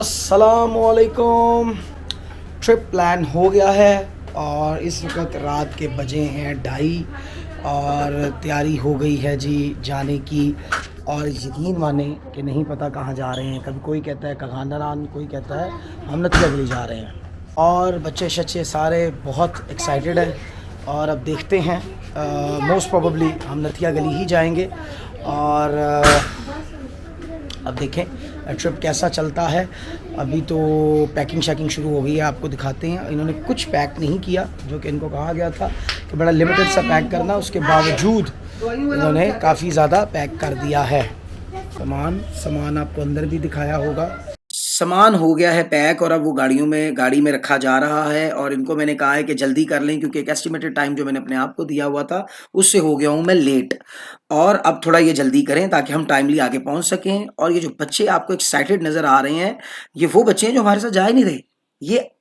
अस्सलामुअलैकुम। Trip plan हो गया है और इस वक्त रात के बजे हैं 2:30 और तैयारी हो गई है जी जाने की। और यकीन माने कि नहीं पता कहाँ जा रहे हैं। कभी कोई कहता है कगानरान, कोई कहता है हम नथिया गली जा रहे हैं। और बच्चे शच्चे सारे बहुत एक्साइटेड हैं और अब देखते हैं। मोस्ट प्रोबेबली हम नथिया गली ही जाएंगे। और अब देखें ट्रिप कैसा चलता है। अभी तो पैकिंग शैकिंग शुरू हो गई है, आपको दिखाते हैं। इन्होंने कुछ पैक नहीं किया जो कि इनको कहा गया था कि बड़ा लिमिटेड सा पैक करना, उसके बावजूद इन्होंने काफ़ी ज़्यादा पैक कर दिया है। सामान आपको अंदर भी दिखाया होगा। सामान हो गया है पैक और अब वो गाड़ी में रखा जा रहा है। और इनको मैंने कहा है कि जल्दी कर लें क्योंकि एक एस्टिमेटेड टाइम जो मैंने अपने आप को दिया हुआ था उससे हो गया हूँ मैं लेट। और अब थोड़ा ये जल्दी करें ताकि हम टाइमली आगे पहुँच सकें। और ये जो बच्चे आपको एक्साइटेड नज़र आ रहे हैं, ये वो बच्चे हैं जो हमारे साथ जा ही नहीं रहे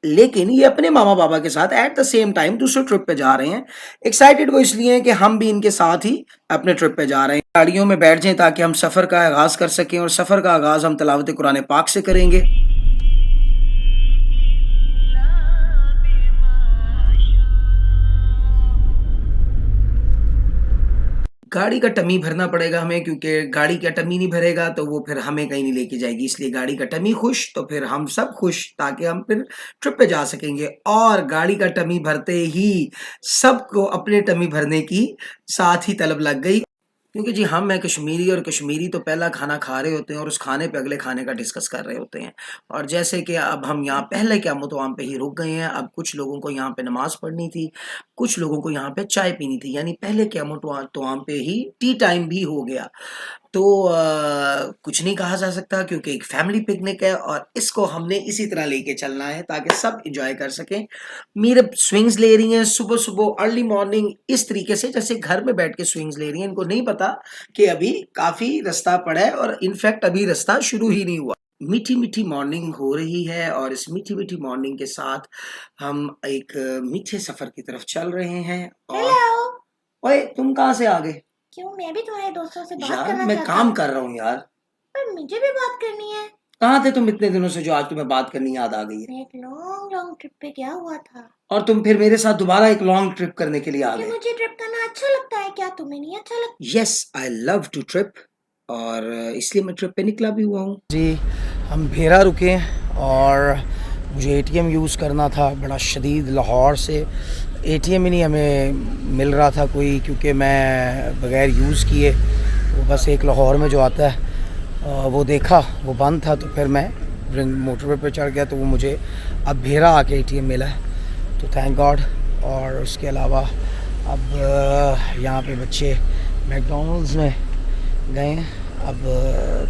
लेकिन ये अपने मामा बाबा के साथ एट द सेम टाइम दूसरे ट्रिप पे जा रहे हैं। एक्साइटेड वो इसलिए हैं कि हम भी इनके साथ ही अपने ट्रिप पे जा रहे हैं। गाड़ियों में बैठ जाएं ताकि हम सफ़र का आगाज़ कर सकें। और सफ़र का आगाज़ हम तिलावत कुरान पाक से करेंगे। गाड़ी का टमी भरना पड़ेगा हमें क्योंकि गाड़ी का टमी नहीं भरेगा तो वो फिर हमें कहीं नहीं लेके जाएगी। इसलिए गाड़ी का टमी खुश तो फिर हम सब खुश, ताकि हम फिर ट्रिप पे जा सकेंगे। और गाड़ी का टमी भरते ही सबको अपने टमी भरने की साथ ही तलब लग गई क्योंकि जी हम हैं कश्मीरी और कश्मीरी तो पहला खाना खा रहे होते हैं और उस खाने पे अगले खाने का डिस्कस कर रहे होते हैं। और जैसे कि अब हम यहाँ पहले क़यामत वक़्त पे ही रुक गए हैं। अब कुछ लोगों को यहाँ पे नमाज़ पढ़नी थी, कुछ लोगों को यहाँ पे चाय पीनी थी, यानी पहले क़यामत वक़्त पे ही टी टाइम भी हो गया। तो कुछ नहीं कहा जा सकता क्योंकि एक फैमिली पिकनिक है और इसको हमने इसी तरह लेके चलना है ताकि सब एंजॉय कर सकें। मेरे स्विंग्स ले रही हैं सुबह सुबह अर्ली मॉर्निंग इस तरीके से जैसे घर में बैठ के स्विंग्स ले रही हैं। इनको नहीं पता कि अभी काफ़ी रास्ता पड़ा है और इनफैक्ट अभी रास्ता शुरू ही नहीं हुआ। मीठी मीठी मॉर्निंग हो रही है और इस मीठी मीठी मॉर्निंग के साथ हम एक मीठे सफ़र की तरफ चल रहे हैं। और हेलो। ओए तुम कहाँ से आ गए? क्यों, मैं भी तुम्हारे दोस्तों से बात यार करना मैं चाहता काम हूँ। कर रहा हूँ यार। पर मुझे भी बात करनी है। कहाँ थे तुम इतने दिनों से जो आज तुम्हें बात करनी याद आ गई है? मैं एक लॉन्ग लॉन्ग ट्रिप पे गया हुआ था। और तुम फिर मेरे साथ दोबारा एक लॉन्ग ट्रिप करने के लिए आ क्योंकि गए? मुझे ट्रिप करना अच्छा लगता है, क्या तुम्हें नहीं अच्छा लगता? Yes I love to trip और इसलिए मैं ट्रिप पे निकला भी हुआ हूँ जी। हम भेरा रुके और मुझे एटीएम यूज़ करना था बड़ा शदीद। लाहौर से एटीएम ही नहीं हमें मिल रहा था कोई, क्योंकि मैं बग़ैर यूज़ किए वो बस एक लाहौर में जो आता है वो देखा, वो बंद था। तो फिर मैं मोटरवे पर चढ़ गया तो वो मुझे अब भेरा आके एटीएम मिला है, तो थैंक गॉड। और उसके अलावा अब यहाँ पे बच्चे मैकडॉनल्ड्स में गए हैं। अब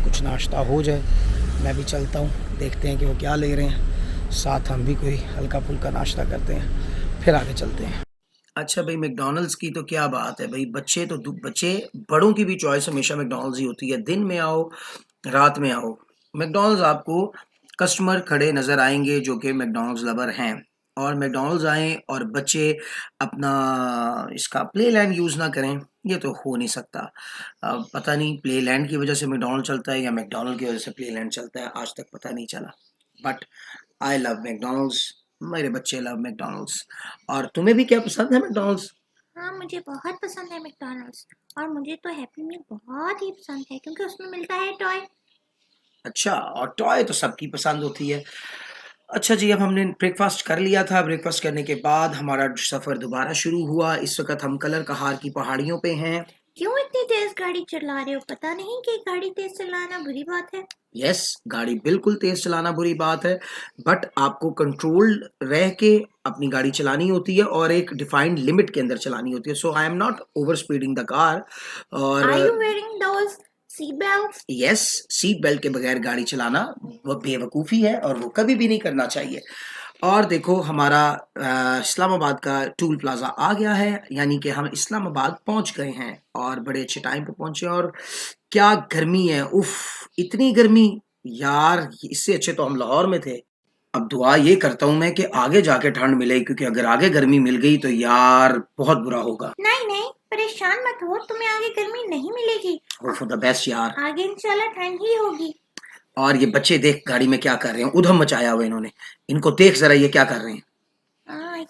कुछ नाश्ता हो जाए, मैं भी चलता हूँ, देखते हैं कि वो क्या ले रहे हैं। साथ हम भी कोई हल्का फुल्का नाश्ता करते हैं, फिर आगे चलते हैं। अच्छा भाई, मैकडॉनल्ड्स की तो क्या बात है भाई। बच्चे बड़ों की भी चॉइस हमेशा मैकडॉनल्ड्स ही होती है। दिन में आओ रात में आओ, मैकडॉनल्ड्स आपको कस्टमर खड़े नज़र आएंगे जो कि मैकडॉनल्ड्स लवर हैं। और मैकडॉनल्ड्स आएँ और बच्चे अपना इसका प्ले लैंड यूज़ ना करें, ये तो हो नहीं सकता। पता नहीं प्ले लैंड की वजह से मैकडॉनल्ड चलता है या मैकडॉनल्ड की वजह से प्ले लैंड चलता है, आज तक पता नहीं चला। बट आई लव मैकडॉनल्ड्स, मेरे बच्चे लव मैकडॉनल्ड्स। और तुम्हें भी क्या पसंद है मैकडॉनल्ड्स? हाँ, मुझे बहुत पसंद है मैकडॉनल्ड्स। और मुझे तो हैप्पी मील बहुत ही पसंद है क्योंकि उसमें मिलता है टॉय। अच्छा, और टॉय तो सबकी पसंद होती है। अच्छा जी, अब हमने ब्रेकफास्ट कर लिया था। ब्रेकफास्ट करने के बाद हमारा सफ़र दोबारा शुरू हुआ। इस वक्त हम कलर कहार की पहाड़ियों पे हैं। क्यों इतनी तेज गाड़ी चला रहे हो? पता नहीं कि गाड़ी तेज चलाना बुरी बात है। यस, गाड़ी बिल्कुल तेज चलाना बुरी बात है, बट आपको कंट्रोल्ड रह के अपनी गाड़ी चलानी होती है और एक डिफाइंड लिमिट के अंदर चलानी होती है। So I am not over speeding the car. और Are you wearing those seat belts? Yes, seat belt के बगैर गाड़ी चलाना वो बेवकूफ़ी है और वो कभी भी नहीं करना चाहिए। और देखो हमारा इस्लामाबाद का टूल प्लाज़ा आ गया है, यानी कि हम इस्लामाबाद पहुंच गए हैं और बड़े अच्छे टाइम पे पहुंचे। और क्या गर्मी है, उफ इतनी गर्मी यार, इससे अच्छे तो हम लाहौर में थे। अब दुआ ये करता हूँ मैं कि आगे जाके ठंड मिले, क्योंकि अगर आगे गर्मी मिल गई तो यार बहुत बुरा होगा। नहीं नहीं, परेशान मत हो, तुम्हें आगे गर्मी नहीं मिलेगी। होप फॉर द बेस्ट यार। आगे इंशाल्लाह ठंड ही होगी। और ये बच्चे देख गाड़ी में क्या कर रहे हैं, उधम मचाया हुआ इन्होंने। इनको देख जरा ये क्या कर रहे हैं।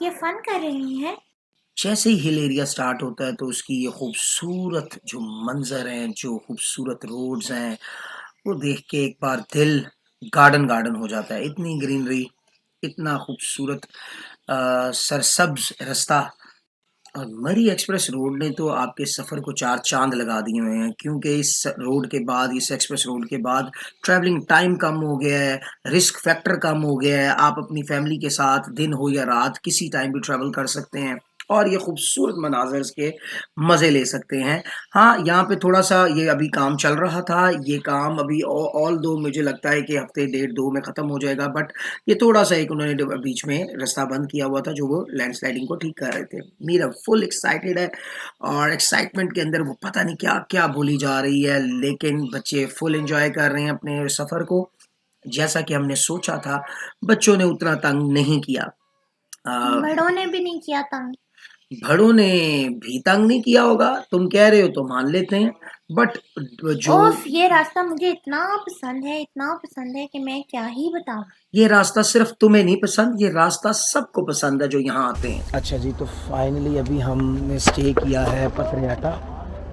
ये फन कर रही है। जैसे ही हिल एरिया स्टार्ट होता है तो उसकी ये खूबसूरत जो मंजर हैं, जो खूबसूरत रोड्स हैं, वो देख के एक बार दिल गार्डन गार्डन हो जाता है। इतनी ग्रीनरी, इतना खूबसूरत सरसब्ज रास्ता। और मरी एक्सप्रेस रोड ने तो आपके सफ़र को 4 चाँद लगा दिए हुए हैं, क्योंकि इस रोड के बाद, इस एक्सप्रेस रोड के बाद ट्रैवलिंग टाइम कम हो गया है, रिस्क फैक्टर कम हो गया है। आप अपनी फैमिली के साथ दिन हो या रात किसी टाइम भी ट्रैवल कर सकते हैं और ये खूबसूरत मनाज़र के मज़े ले सकते हैं। हाँ, यहाँ पे थोड़ा-सा ये अभी काम चल रहा था, ये काम अभी ऑल दो मुझे लगता है कि हफ़्ते डेढ़ 2 में ख़त्म हो जाएगा, बट ये थोड़ा-सा एक उन्होंने बीच में रास्ता बंद किया हुआ था जो वो लैंडस्लाइडिंग को ठीक कर रहे थे। मीरा फुल एक्साइटेड है और एक्साइटमेंट के अंदर वो पता नहीं क्या-क्या बोली जा रही है, लेकिन बच्चे फुल एन्जॉय कर रहे हैं अपने सफ़र को। जैसा कि हमने सोचा था, बच्चों ने उतना तंग नहीं किया। बड़ों ने भी नहीं किया तंग। बड़ों ने भी तंग नहीं किया होगा, तुम कह रहे हो तो मान लेते हैं, बट जो ये रास्ता मुझे इतना पसंद है कि मैं क्या ही बताऊं। ये रास्ता सिर्फ तुम्हें नहीं पसंद, ये रास्ता सबको पसंद है जो यहाँ आते हैं। अच्छा जी, तो फाइनली अभी हमने स्टे किया है पथरियाटा,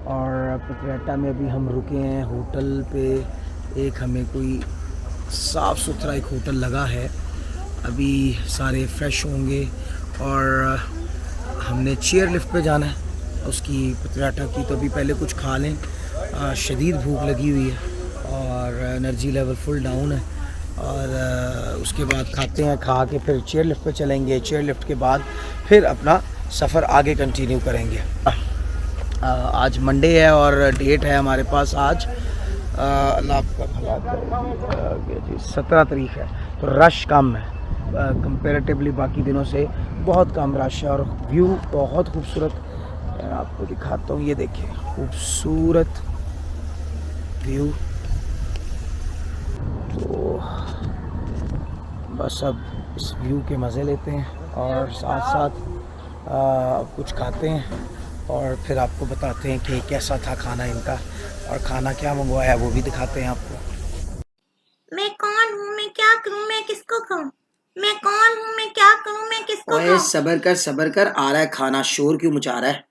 और पथरियाटा में अभी हम रुके हैं होटल पे। एक हमें कोई साफ़ सुथरा एक होटल लगा है, अभी सारे फ्रेश होंगे और हमने चेयर लिफ्ट पे जाना है उसकी पथरियाटा की। तो अभी पहले कुछ खा लें, शदीद भूख लगी हुई है और एनर्जी लेवल फुल डाउन है, और उसके बाद खाते हैं, खा के फिर चेयर लिफ्ट पे चलेंगे। चेयर लिफ्ट के बाद फिर अपना सफ़र आगे कंटिन्यू करेंगे। आज मंडे है और डेट है हमारे पास आज अल्लाह आपका भला करे जी 17 तारीख है, तो रश कम है कंपेरेटिवली बाकी दिनों से, बहुत कम रश है और व्यू बहुत खूबसूरत। मैं आपको दिखाता हूँ, ये देखिए खूबसूरत व्यू। तो बस अब इस व्यू के मज़े लेते हैं और साथ साथ कुछ खाते हैं और फिर आपको बताते हैं कि कैसा था खाना इनका, और खाना क्या मंगवाया वो भी दिखाते हैं आपको। मैं कौन हूँ, मैं क्या करूँ, मैं किसको कहूँ, मैं कौन हूँ, मैं क्या करूँ, मैं किसको ओए कहूँ। सबर कर, आ रहा है खाना। शोर क्यों मचा रहा है?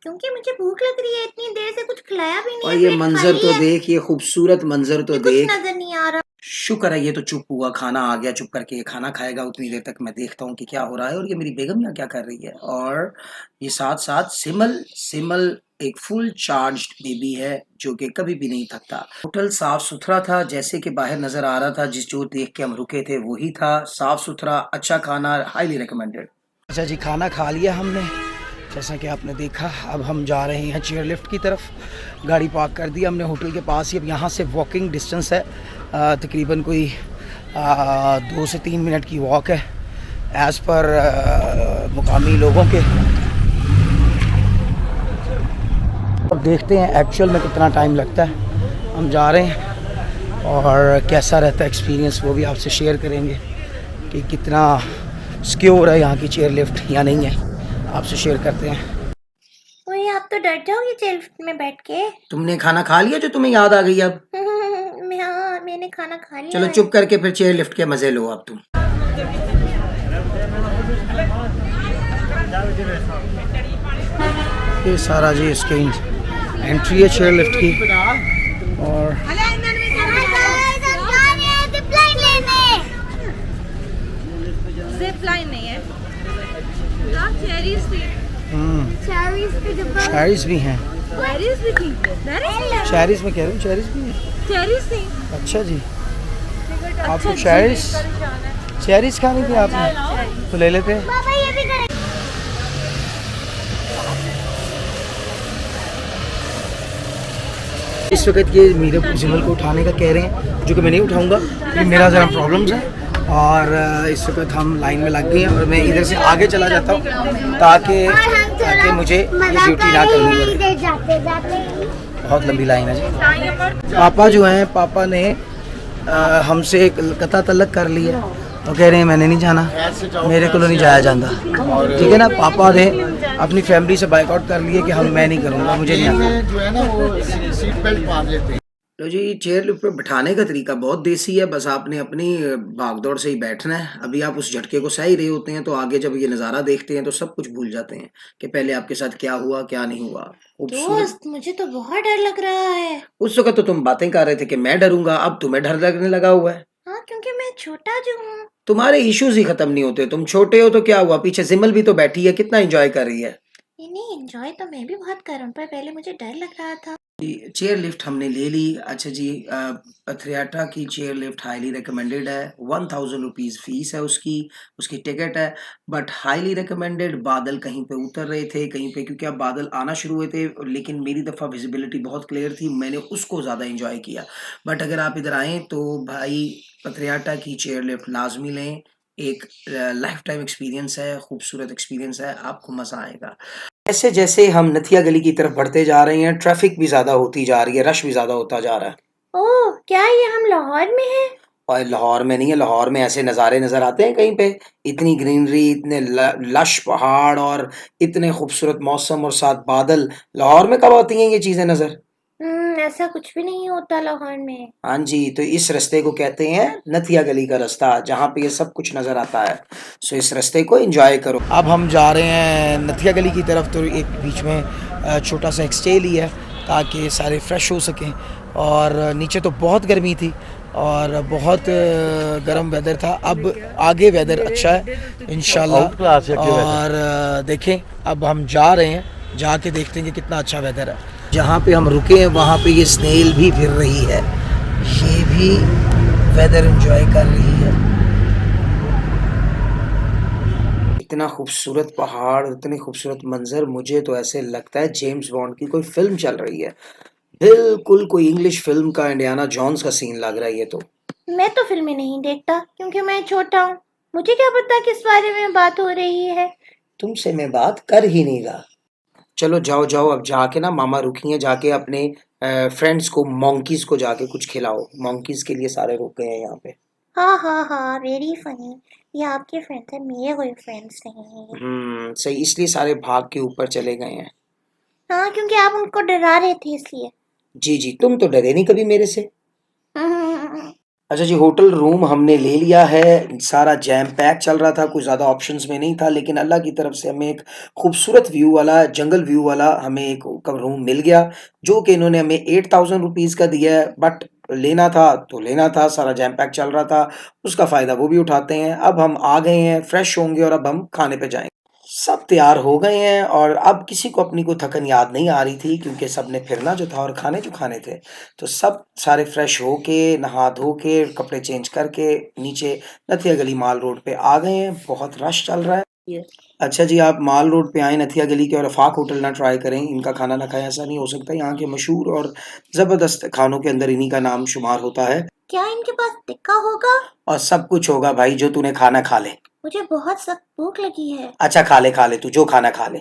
क्योंकि मुझे भूख लग रही है, इतनी देर से कुछ खिलाया भी नहीं और है, ये पेट मंजर खाली तो है। देख, ये खूबसूरत मंजर तो कुछ देख। नजर नहीं आ रहा। शुक्र है ये तो चुप हुआ, खाना आ गया, चुप करके ये खाना खाएगा। उतनी देर तक मैं देखता हूँ कि क्या हो रहा है और ये मेरी बेगम यहाँ क्या कर रही है। और ये साथ साथ सिमल एक फुल चार्ज्ड बेबी है जो कि कभी भी नहीं थकता। होटल साफ सुथरा था, जैसे कि बाहर नजर आ रहा था, जो देख के हम रुके थे वही था। साफ सुथरा, अच्छा खाना, हाईली रिकमेंडेड। अच्छा जी, खाना खा लिया हमने जैसा कि आपने देखा। अब हम जा रहे हैं चेयर लिफ्ट की तरफ, गाड़ी पार्क कर दी हमने होटल के पास ही। अब यहाँ से वॉकिंग डिस्टेंस है, तकरीबन कोई 2 से 3 मिनट की वॉक है एज़ पर मुकामी लोगों के। अब देखते हैं एक्चुअल में कितना टाइम लगता है। हम जा रहे हैं और कैसा रहता है एक्सपीरियंस वो भी आपसे शेयर करेंगे कि कितना सिक्योर है यहाँ की चेयर लिफ्ट या नहीं है, आपसे शेयर करते हैं। ओए, आप तो डर जाओगे चेयर लिफ्ट में बैठ के। तुमने खाना खा लिया जो तुम्हें याद आ गई अब? हाँ, मैंने खाना खा लिया। चलो चुप करके फिर चेयर लिफ्ट के मजे लो अब तुम। ये सारा जी इसके एंट्री है चेयर लिफ्ट की। और जिप लाइन नहीं है, चेरीज थी। चेरीज भी हैं। चेरीज भी थी, चेरीज में कह रही हूँ, चेरीज भी हैं। चेरीज थी। अच्छा जी, आपको चेरीज खानी थी आपने, तो ले लेते हैं। इस वक्त ये मेरे जिमल को उठाने का कह रहे हैं, जो कि मैं नहीं उठाऊंगा क्योंकि मेरा ज़रा प्रॉब्लम्स है। और इस वक्त हम लाइन में लग गए हैं और मैं इधर से आगे चला जाता हूँ ताकि मुझे ये ड्यूटी ना करनी पड़े। बहुत लंबी लाइन है जी। पापा जो हैं, पापा ने हमसे कता तलक कर लिया तो कह रहे हैं मैंने नहीं जाना, मेरे को नहीं जाया जाता, ठीक है ना। पापा ने अपनी फैमिली से बाइकआउट कर लिए कि मैं नहीं करूँगा, मुझे नहीं आता। जो है ना वो सीट बेल्ट बांध लेते हैं। लो जी, चेयर लिफ्ट पे बिठाने का तरीका बहुत देसी है। बस आपने अपनी भागदौड़ से ही बैठना है। अभी आप उस झटके को सह ही रहे होते हैं, तो आगे जब ये नज़ारा देखते हैं तो सब कुछ भूल जाते हैं कि पहले आपके साथ क्या हुआ क्या नहीं हुआ। खूबसूरत। दोस्त, मुझे तो बहुत डर लग रहा है। उस वक्त तो तुम बातें कर रहे थे कि मैं डरूंगा, अब तुम्हें डर लगने लगा हुआ है। हाँ, क्योंकि मैं छोटा जो हूँ। तुम्हारे इश्यूज ही खत्म नहीं होते। तुम छोटे हो तो क्या हुआ, पीछे सिमल भी तो बैठी है, कितना एंजॉय कर रही है। नहीं नहीं, एंजॉय तो मैं भी बहुत कर रहा हूँ, पर पहले मुझे डर लग रहा था। जी, चेयर लिफ्ट हमने ले ली। अच्छा जी, अथरियाटा की चेयर लिफ्ट हाईली रिकमेंडेड है। 1000 रुपीज़ फीस है उसकी, उसकी टिकट है। But highly recommended. बादल कहीं पे उतर रहे थे कहीं पे, क्योंकि अब बादल आना शुरू हुए थे, लेकिन मेरी दफ़ा विजिबिलिटी बहुत क्लियर थी, मैंने उसको ज़्यादा इंजॉय किया। बट अगर आप इधर आएँ तो भाई अथरियाटा की चेयर लिफ्ट लाजमी लें। एक लाइफ टाइम एक्सपीरियंस है, खूबसूरत एक्सपीरियंस है, आपको मज़ा आएगा। जैसे जैसे हम नथिया गली की तरफ बढ़ते जा रहे हैं, ट्रैफिक भी ज़्यादा होती जा रही है, रश भी ज़्यादा होता जा रहा है। ओह, क्या ये हम लाहौर में हैं? और लाहौर में नहीं है, लाहौर में ऐसे नज़ारे नज़र आते हैं कहीं पे। इतनी ग्रीनरी, इतने लश पहाड़ और इतने खूबसूरत मौसम और साथ बादल। लाहौर में कब आती हैं ये चीज़ें नज़र? ऐसा कुछ भी नहीं होता लाहौर में। हाँ जी, तो इस रास्ते को कहते हैं नथिया गली का रास्ता, जहाँ पे ये सब कुछ नज़र आता है। सो इस रास्ते को एंजॉय करो। अब हम जा रहे हैं नथिया गली की तरफ, तो एक बीच में छोटा सा एक स्टे लिया है ताकि सारे फ्रेश हो सकें। और नीचे तो बहुत गर्मी थी और बहुत गर्म वेदर था। अब आगे वेदर अच्छा है इंशाल्लाह। और देखें, अब हम जा रहे हैं, जाके देखते हैं कि कितना अच्छा वेदर है। जहाँ पे हम रुके हैं वहाँ पे ये स्नेल भी फिर रही है, ये भी वेदर एंजॉय कर रही है। इतना खूबसूरत पहाड़, इतने खूबसूरत मंजर, मुझे तो ऐसे लगता है जेम्स बॉन्ड की कोई फिल्म चल रही है। बिल्कुल कोई इंग्लिश फिल्म का इंडियाना जॉन्स का सीन लग रहा है ये तो। मैं तो फिल्में नहीं देखता क्योंकि मैं छोटा हूँ। मुझे क्या पता किस बारे में बात हो रही है। तुमसे मैं बात कर ही नहीं रहा। चलो जाओ जाओ, अब जाके ना मामा रुकी हैं, जाके अपने फ्रेंड्स को, मोंकीज को जाके कुछ खिलाओ। मोंकीज के लिए सारे रुक गए हैं यहाँ पे। हाँ हाँ हाँ, वेरी फनी। ये आपके फ्रेंड्स हैं, मेरे कोई फ्रेंड्स नहीं है। सही, इसलिए सारे भाग के ऊपर चले गए हैं। हाँ, क्योंकि आप उनको डरा रहे थे इसलिए। जी जी, तुम तो डरे नहीं कभी मेरे से। अच्छा जी, होटल रूम हमने ले लिया है। सारा जैम पैक चल रहा था, कुछ ज़्यादा ऑप्शंस में नहीं था, लेकिन अल्लाह की तरफ से हमें एक खूबसूरत व्यू वाला, जंगल व्यू वाला हमें एक रूम मिल गया, जो कि इन्होंने हमें 8000 रुपीज़ का दिया है। बट लेना था तो लेना था, सारा जैम पैक चल रहा था, उसका फ़ायदा वो भी उठाते हैं। अब हम आ गए हैं, फ्रेश होंगे और अब हम खाने पे जाएंगे। सब तैयार हो गए हैं और अब किसी को अपनी कोई थकन याद नहीं आ रही थी, क्योंकि सब ने फिरना जो था और खाने जो खाने थे। तो सब सारे फ्रेश होके, नहा धो के, कपड़े चेंज करके नीचे नथिया गली माल रोड पे आ गए हैं। बहुत रश चल रहा है। अच्छा जी, आप माल रोड पे आए नथिया गली के और अफाक होटल ना ट्राई करें, इनका खाना ना खाएं, ऐसा नहीं हो सकता। यहाँ के मशहूर और ज़बरदस्त खानों के अंदर इन्हीं का नाम शुमार होता है। क्या इनके पास टिक्का होगा? और सब कुछ होगा भाई, जो तूने खाना खा ले। मुझे बहुत सख्त भूख लगी है। अच्छा खा ले, तू जो खाना खा ले।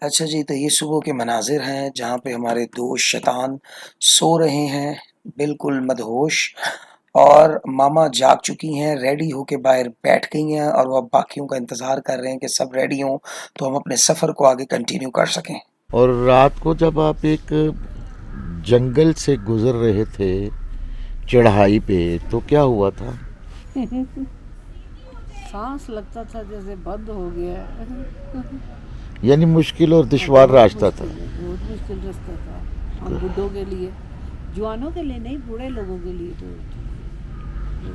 अच्छा जी, तो ये सुबह के मनाजिर हैं जहाँ पे हमारे दोस्त शैतान सो रहे हैं, बिल्कुल मदहोश। और मामा जाग चुकी हैं, रेडी होके बाहर बैठ गई हैं और वो अब बाकियों का इंतज़ार कर रहे हैं कि सब रेडी हों तो हम अपने सफ़र को आगे कंटिन्यू कर सकें। और रात को जब आप एक जंगल से गुजर रहे थे चढ़ाई पे, तो क्या हुआ था? सांस लगता था जैसे बंद हो गया है। यानी मुश्किल और दुश्वार रास्ता था। बहुत मुश्किल रास्ता था हम बूढ़ों के लिए, जवानों के लिए नहीं, बूढ़े लोगों के लिए तो।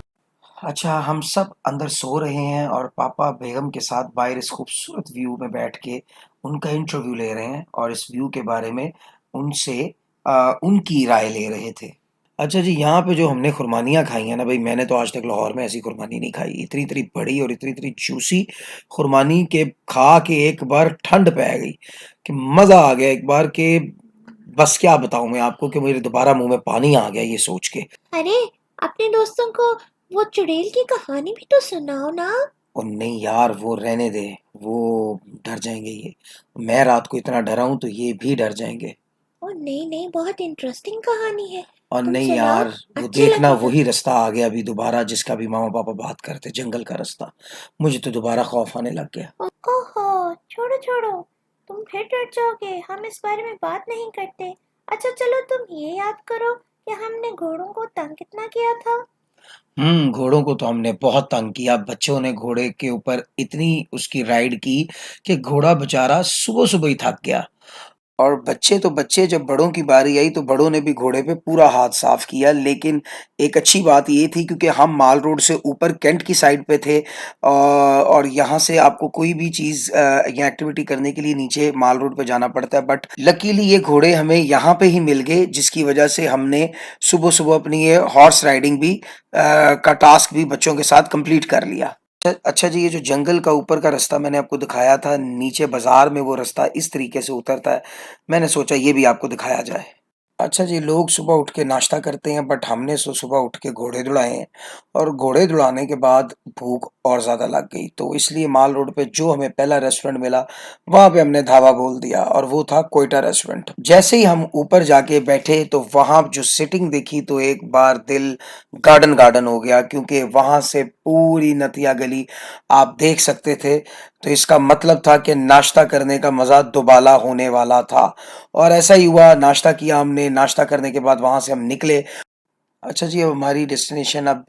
अच्छा, हम सब अंदर सो रहे हैं और पापा बेगम के साथ बाहर इस खूबसूरत व्यू में बैठ के उनका इंटरव्यू ले रहे हैं और इस व्यू के बारे में उनसे उनकी राय ले रहे थे। अच्छा जी, यहाँ पे जो हमने खुरमानियाँ खाई हैं ना भाई, मैंने तो आज तक लाहौर में ऐसी खुरमानी नहीं खाई। इतनी इतनी बड़ी और इतनी इतनी जूसी खुरमानी के खा के एक बार ठंड पै गई कि मज़ा आ गया एक बार के। बस क्या बताऊँ मैं आपको कि मेरे दोबारा मुंह में पानी आ गया ये सोच के। अरे, अपने दोस्तों को वो चुड़ैल की कहानी भी तो सुनाओ ना। और नहीं यार, वो रहने दे, वो डर जाएंगे ये। मैं रात को इतना डरा हूं तो ये भी डर जाएंगे। ओ नहीं नहीं, बहुत इंटरेस्टिंग कहानी है। और तुम नहीं सुनाओ, यार, वो अच्छी देखना लगेगा। वही रास्ता आ गया अभी दोबारा, जिसका भी मामा पापा बात करते, जंगल का रास्ता। मुझे तो दोबारा खौफ आने लग गया। ओहो, छोड़ो छोड़ो, तुम फिर डर जाओगे। हम इस बारे में बात नहीं करते। अच्छा चलो तुम ये याद करो कि हमने घोड़ों को तंग कितना किया था। घोड़ों को तो हमने बहुत तंग किया। बच्चों ने घोड़े के ऊपर इतनी उसकी राइड की कि घोड़ा बेचारा सुबह-सुबह ही थक गया। और बच्चे तो बच्चे, जब बड़ों की बारी आई तो बड़ों ने भी घोड़े पे पूरा हाथ साफ किया। लेकिन एक अच्छी बात ये थी, क्योंकि हम माल रोड से ऊपर कैंट की साइड पे थे, और यहाँ से आपको कोई भी चीज़ या एक्टिविटी करने के लिए नीचे माल रोड पे जाना पड़ता है। बट लकीली ये घोड़े हमें यहाँ पे ही मिल गए, जिसकी वजह से हमने सुबह-सुबह अपनी ये हॉर्स राइडिंग भी का टास्क भी बच्चों के साथ कंप्लीट कर लिया। अच्छा जी, ये जो जंगल का ऊपर का रास्ता मैंने आपको दिखाया था, नीचे बाज़ार में वो रास्ता इस तरीके से उतरता है। मैंने सोचा ये भी आपको दिखाया जाए। अच्छा जी, लोग सुबह उठ के नाश्ता करते हैं, बट हमने सुबह उठ के घोड़े दौड़ाए हैं, और घोड़े दौड़ाने के बाद भूख और ज़्यादा लग गई, तो इसलिए माल रोड पे जो हमें पहला रेस्टोरेंट मिला, वहाँ पे हमने ढाबा बोल दिया, और वो था कोयटा रेस्टोरेंट। जैसे ही हम ऊपर जाके बैठे तो वहाँ जो सिटिंग देखी तो एक बार दिल गार्डन गार्डन हो गया, क्योंकि वहाँ से पूरी नतिया गली आप देख सकते थे। तो इसका मतलब था कि नाश्ता करने का मज़ा दुबाला होने वाला था, और ऐसा ही हुआ। नाश्ता किया हमने, नाश्ता करने के बाद वहाँ से हम निकले। अच्छा जी, अब हमारी डेस्टिनेशन अब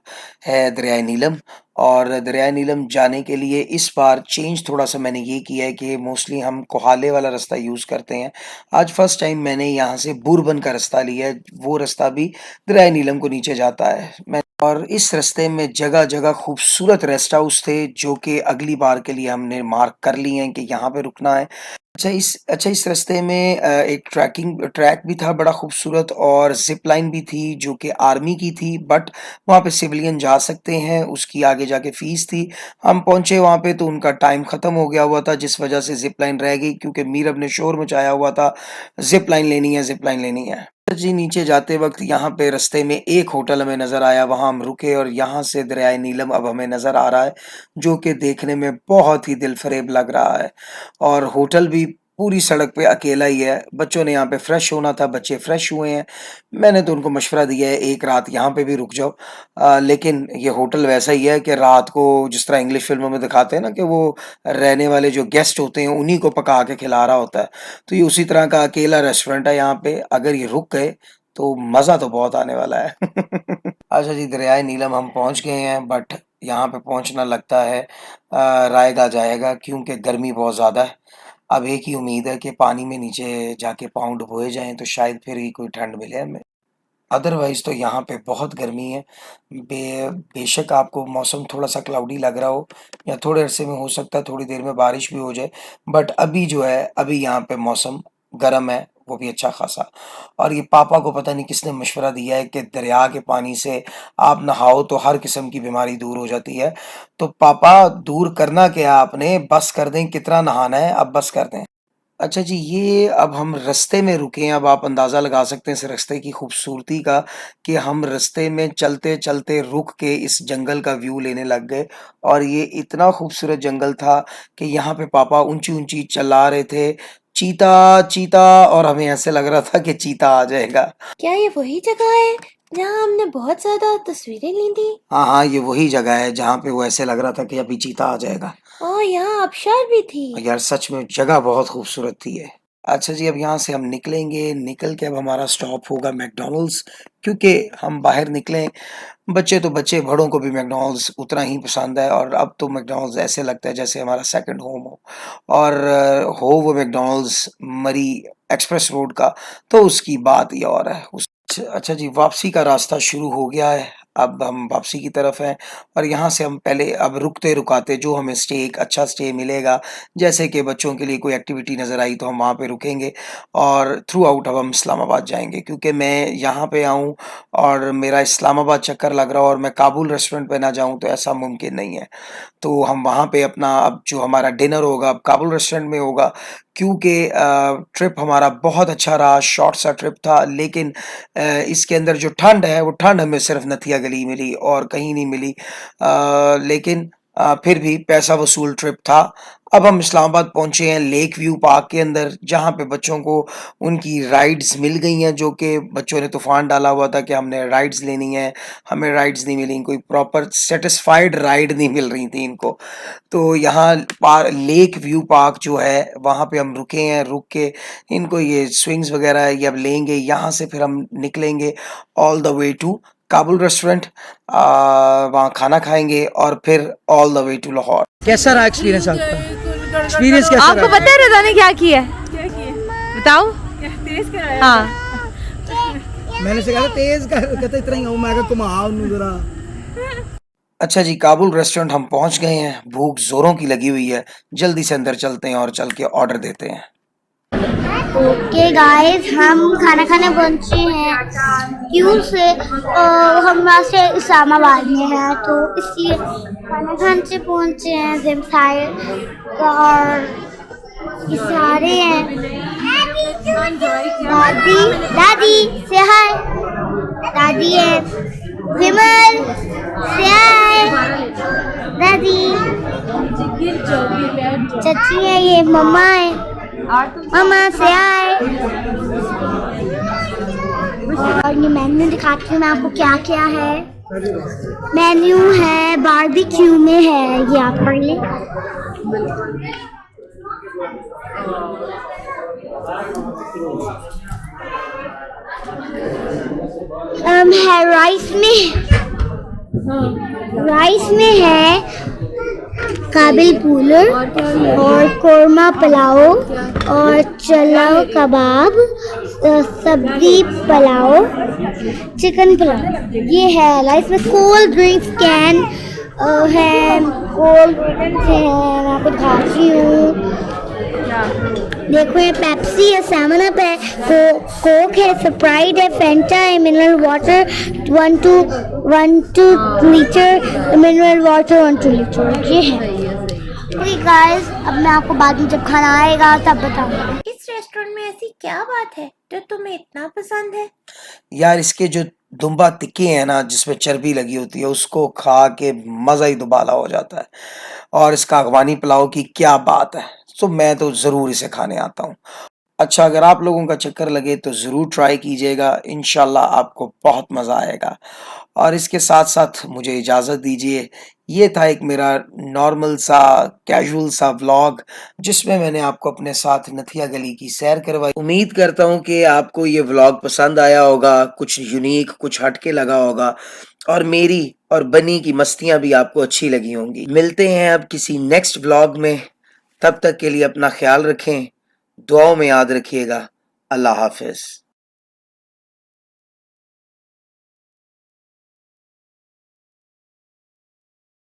है दरियाए नीलम, और दरियाए नीलम जाने के लिए इस बार चेंज थोड़ा-सा मैंने ये किया है कि मोस्टली हम कोहाले वाला रास्ता यूज़ करते हैं। आज फर्स्ट टाइम मैंने यहाँ से बुरबन का रास्ता लिया है, वो रास्ता भी दरियाए नीलम को नीचे जाता है। और इस रास्ते में जगह-जगह खूबसूरत रेस्ट हाउस थे, जो कि अगली बार के लिए हमने मार्क कर लिए हैं कि यहाँ पे रुकना है। अच्छा इस रास्ते में एक ट्रैक भी था बड़ा खूबसूरत, और ज़िप लाइन भी थी जो कि आर्मी की थी, बट वहाँ पे सिविलियन जा सकते हैं, उसकी आगे जाके फ़ीस थी। हम पहुँचे वहाँ पे तो उनका टाइम ख़त्म हो गया हुआ था, जिस वजह से ज़िप लाइन रह गई, क्योंकि मीरब ने शोर मचाया हुआ था, ज़िप लाइन लेनी है, ज़िप लाइन लेनी है। जी, नीचे जाते वक़्त यहाँ पे रास्ते में एक होटल हमें नज़र आया, वहाँ हम रुके, और यहाँ से दरियाए नीलम अब हमें नज़र आ रहा है, जो कि देखने में बहुत ही दिलफ़रेब लग रहा है। और होटल भी पूरी सड़क पे अकेला ही है। बच्चों ने यहाँ पे फ्रेश होना था, बच्चे फ्रेश हुए हैं। मैंने तो उनको मशवरा दिया है एक रात यहाँ पे भी रुक जाओ। लेकिन ये होटल वैसा ही है कि रात को जिस तरह इंग्लिश फ़िल्मों में दिखाते हैं ना, कि वो रहने वाले जो गेस्ट होते हैं उन्हीं को पका के खिला रहा होता है। तो ये उसी तरह का अकेला रेस्टोरेंट है यहाँ पे। अगर ये रुक गए तो मज़ा तो बहुत आने वाला है। अच्छा जी, दरियाए नीलम हम पहुँच गए हैं, बट यहाँ पे पहुँचना लगता है रायगा जाएगा, क्योंकि गर्मी बहुत ज़्यादा है। अब एक ही उम्मीद है कि पानी में नीचे जाके पाँव डुबोए जाएँ, तो शायद फिर ही कोई ठंड मिले हमें। अदरवाइज़ तो यहाँ पे बहुत गर्मी है। बेशक आपको मौसम थोड़ा-सा क्लाउडी लग रहा हो, या थोड़े अरसे में हो सकता है थोड़ी देर में बारिश भी हो जाए, बट अभी जो है, अभी यहाँ पे मौसम गर्म है, वो भी अच्छा खासा। और ये पापा को पता नहीं किसने मशवरा दिया है कि दरिया के पानी से आप नहाओ तो हर किस्म की बीमारी दूर हो जाती है। तो पापा, दूर करना क्या आपने, बस कर दें, कितना नहाना है, अब बस कर दें। अच्छा जी, ये अब हम रास्ते में रुके हैं, अब आप अंदाज़ा लगा सकते हैं इस रास्ते की खूबसूरती का, कि हम रास्ते में चलते-चलते रुक के इस जंगल का व्यू लेने लग गए, और ये इतना खूबसूरत जंगल था कि यहाँ पे पापा ऊँची-ऊँची चिल्ला रहे थे, "चीता, चीता!" और हमें ऐसे लग रहा था कि चीता आ जाएगा। क्या ये वही जगह है जहाँ हमने बहुत ज़्यादा तस्वीरें ली थी? हाँ, हाँ, ये वही जगह है जहाँ पे वो ऐसे लग रहा था कि अभी चीता आ जाएगा। और यहाँ आबशार भी थी। यार सच में जगह बहुत खूबसूरत थी ये। अच्छा जी, अब यहाँ से हम निकलेंगे, निकल के अब हमारा स्टॉप होगा मैकडॉनल्ड्स, क्योंकि हम बाहर निकले। बच्चे तो बच्चे, बड़ों को भी मैकडॉनल्ड्स उतना ही पसंद है, और अब तो मैकडॉनल्ड्स ऐसे लगता है जैसे हमारा सेकंड होम हो, और हो वो मैकडॉनल्ड्स मरी एक्सप्रेस रोड का, तो उसकी बात ही और है। अच्छा जी, वापसी का रास्ता शुरू हो गया है। अब हम वापसी की तरफ हैं, और यहाँ से हम पहले अब रुकते-रुकाते जो हमें स्टे, एक अच्छा स्टे मिलेगा, जैसे कि बच्चों के लिए कोई एक्टिविटी नज़र आई तो हम वहाँ पे रुकेंगे, और थ्रू आउट अब हम इस्लामाबाद जाएँगे, क्योंकि मैं यहाँ पे आऊँ और मेरा इस्लामाबाद चक्कर लग रहा हो और मैं काबुल रेस्टोरेंट पे ना जाऊँ, तो ऐसा मुमकिन नहीं है। तो हम वहाँ पे अपना, अब जो हमारा डिनर होगा अब काबुल रेस्टोरेंट में होगा, क्योंकि ट्रिप हमारा बहुत अच्छा रहा, शॉर्ट सा ट्रिप था, लेकिन इसके अंदर जो ठंड है, वो ठंड हमें सिर्फ़ नथिया गली मिली और कहीं नहीं मिली। लेकिन फिर भी पैसा वसूल ट्रिप था। अब हम इस्लामाबाद पहुंचे हैं लेक व्यू पार्क के अंदर, जहां पे बच्चों को उनकी राइड्स मिल गई हैं, जो कि बच्चों ने तूफान डाला हुआ था कि हमने राइड्स लेनी है, हमें राइड्स नहीं मिली, कोई प्रॉपर सेटिस्फाइड राइड नहीं मिल रही थी इनको। तो यहाँ लेक व्यू पार्क जो है वहाँ पे हम रुके हैं, रुक के इनको ये स्विंग्स वगैरह ये अब लेंगे, यहाँ से फिर हम निकलेंगे all the way to Kabul restaurant, वहाँ खाना खाएंगे और फिर all the way to Lahore. कैसा रहा एक्सपीरियंस आपका? एक्सपीरियंस कैसा आपको रहा? पता है रजा ने क्या किया है? क्या किए? बताओ। तेज कराया? हाँ, मैंने से कहा था तेज कर, कहता इतना ही हूँ मैं, कहा घुमाओ नू जरा। अच्छा जी, काबुल रेस्टोरेंट हम पहुंच गए हैं, भूख जोरों की लगी हुई है, जल्दी से अंदर चलते हैं और चल के ऑर्डर देते हैं। ओके गाइस, हम खाना खाने पहुंचे हैं क्यों से हम वहाँ से इस्लामाबाद में हैं, तो इसलिए खाना खाने से पहुंचे हैं जिमसार और ये सारे हैं। दादी दादी से हाय, दादी है विमल से हाय, दादी चाची है, ये मम्मा है, मम्मा से आए। और ये मेन्यू दिखाती हूँ मैं आपको क्या क्या है। मेन्यू है बारबेक्यू में है, ये आप पढ़ लें। है राइस में है काबिल पुलाव और कोरमा पुलाव और चलाव कबाब, सब्जी पुलाव, चिकन पुलाव, ये है राइस में। कोल्ड ड्रिंक्स कैन है, कोल्ड ड्रिंक्स है, मैं आपको दिखाती हूँ। देखो ये पेप्सी है, सेवन अप है, कोक है, स्प्राइट है, फेंटा है, mineral water 1 litre, mineral water 1 litre, ये है। गाइस, अब मैं आपको बाद में जब खाना आएगा तब बताऊंगा। इस रेस्टोरेंट में ऐसी क्या बात है जो तुम्हें इतना पसंद है? यार इसके जो दुम्बा टिक्के हैं ना, जिसमें चर्बी लगी होती है, उसको खा के मज़ा ही दुबाला हो जाता है। और इसका अगवानी पुलाव की क्या बात है, तो मैं तो ज़रूर इसे खाने आता हूँ। अच्छा, अगर आप लोगों का चक्कर लगे तो ज़रूर ट्राई कीजिएगा, इंशाल्लाह आपको बहुत मज़ा आएगा। और इसके साथ साथ मुझे इजाज़त दीजिए। ये था एक मेरा नॉर्मल सा कैजुअल सा व्लॉग, जिसमें मैंने आपको अपने साथ नथिया गली की सैर करवाई। उम्मीद करता हूँ कि आपको ये व्लॉग पसंद आया होगा, कुछ यूनिक, कुछ हटके लगा होगा और मेरी और बनी की मस्तियाँ भी आपको अच्छी लगी होंगी। मिलते हैं अब किसी नेक्स्ट व्लॉग में, तब तक के लिए अपना ख्याल रखें, दुआओं में याद रखिएगा। अल्लाह हाफ़िज़।